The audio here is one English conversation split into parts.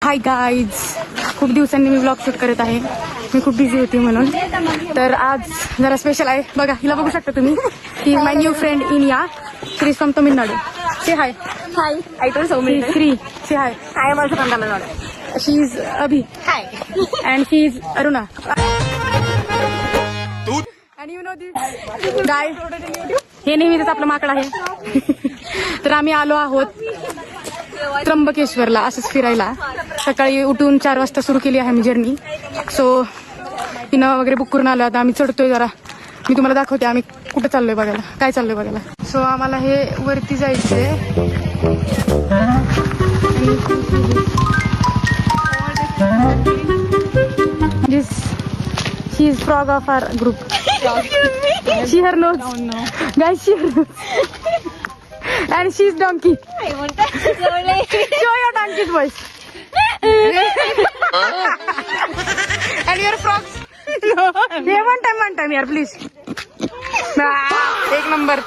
Hi guys, खूप दिवसांनी मी blog shoot करत आहे. मी खूप बिझी होती म्हणून. तर आज जरा स्पेशल आहे. बघा, हिला बघू शकता तुम्ही. He is my new friend Iniya. She is from Tamil Nadu. Say hi. Hi, I told so many times. Shri, से हाय. I am also from Tamil Nadu. She is अभि Hi. and she is Aruna. And you know this guy. हे नेहमीच आपलं माकड आहे. तर आम्ही आलो आहोत त्र्यंबकेश्वरला असंच फिरायला. सकाळी उठून 4 वाजता सुरू केली आहे मी जर्नी. सो पिनं वगैरे बुक करून आलो. आता आम्ही चढतोय. जरा मी तुम्हाला दाखवते आम्ही कुठं चाललोय बघायला, काय चाललोय बघायला. सो आम्हाला हे वरती जायचंय. She is frog of our group. She her nose. Oh, no. Guys, she her nose. And she is donkey. I want to slowly. Show your donkey's voice. And your frogs. No. Yeah, one time here, please. एक number.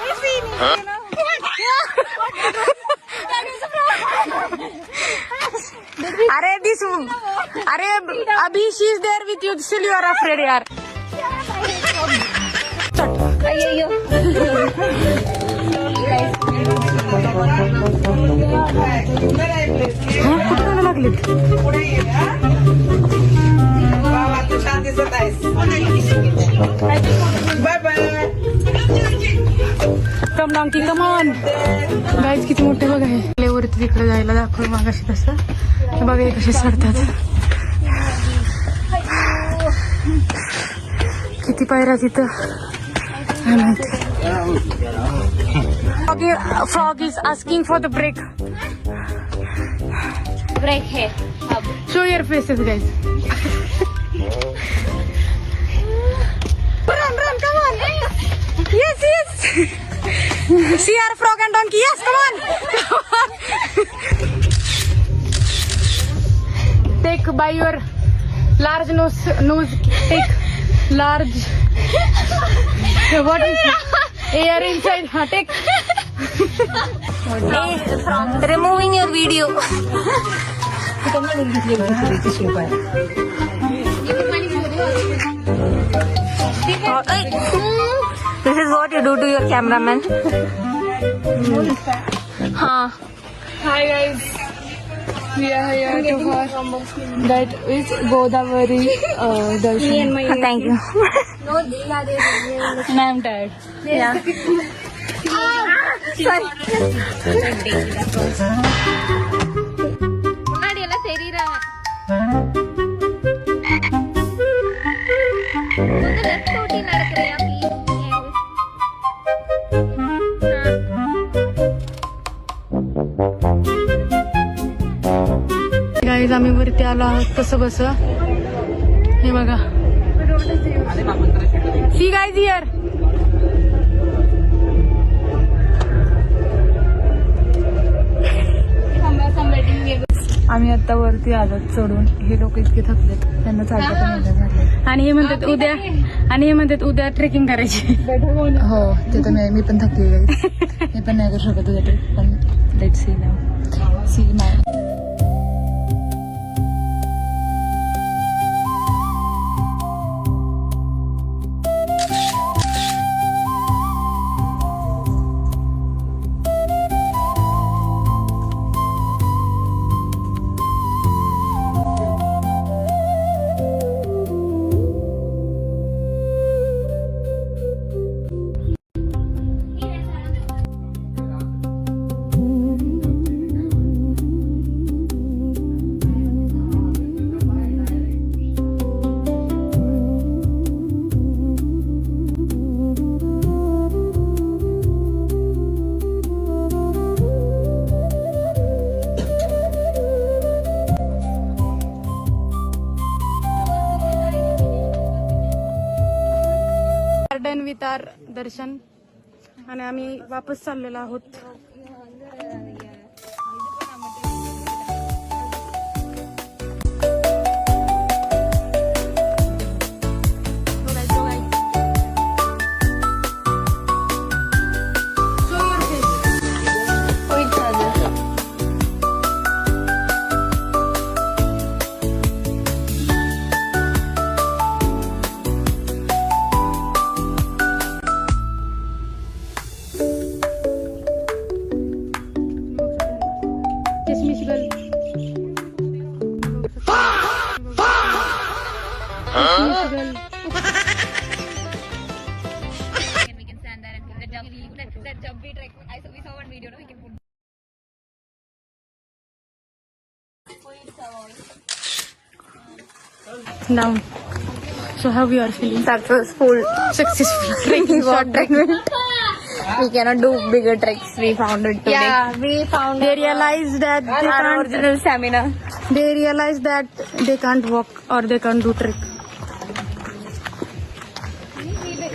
अरे this, अरे अभी she is there with you. Still you are afraid यार. Ayyo. कुठे जायला लागलेत? कम डांकी come on. Guys किती मोठे बघा हे. वरती तिकडे जायला दाखव मागाशी तसं. बघा हे कसे चढतात. किती पायऱ्या तिथं काय माहिती. Frog is asking for the break. Break here. Show your faces, guys. Run, come on. Yes. See our frog and donkey. Yes, come on. Take by your large nose. Take large. What is air inside? Take. Removing your video. This is what you do to your cameraman. Hi guys, we are here to watch. That is Godavari darshan. Thank you. And I am tired. Yeah. Sorry. முன்னாடி எல்லாம் தெரியுறாங்க. Left ஓட்டி நடக்கறியா guys आम्ही वरती आलो आहोत कसं बस. हे बघा. सी guys here. आम्ही आता वरती आलो चढून. हे लोक इतके थकलेत, त्यांना चालता पण येणं झालं. आणि हे म्हणतात उद्या ट्रेकिंग करायची. हो ते तर मी पण थकली. मी पण नाही करू शकत उद्या ट्रेक. पण लेट सी नाव. See my. गार्डन विथ आर दर्शन. आणि आम्ही वापस चाललेलो आहोत. Down. So how you are feeling? Successful. Successful. Trekking, short trekking. We cannot do bigger treks. We found it today. Yeah, we found They realize that they our can't. original stamina. They realize that they can't walk or they can't do trek.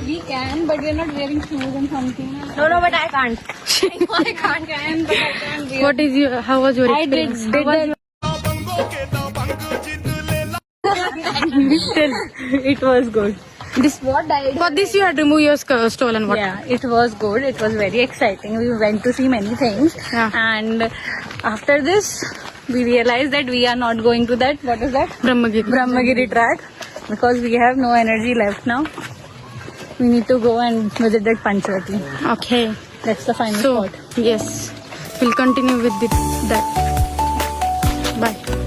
We can, but we're not wearing shoes and something. No, but I can't. I can't. But I can't wear. What is your? How was your I did experience? It was good. This. What died? For this you had removed your stolen water. Yeah, it was good. It was very exciting. We went to see many things. Yeah. And after this, we realized that we are not going to that. What is that? Brahmagiri track. Because we have no energy left now. We need to go and visit that Panchvati. Okay. That's the final So spot. yes, we'll continue with that. Bye.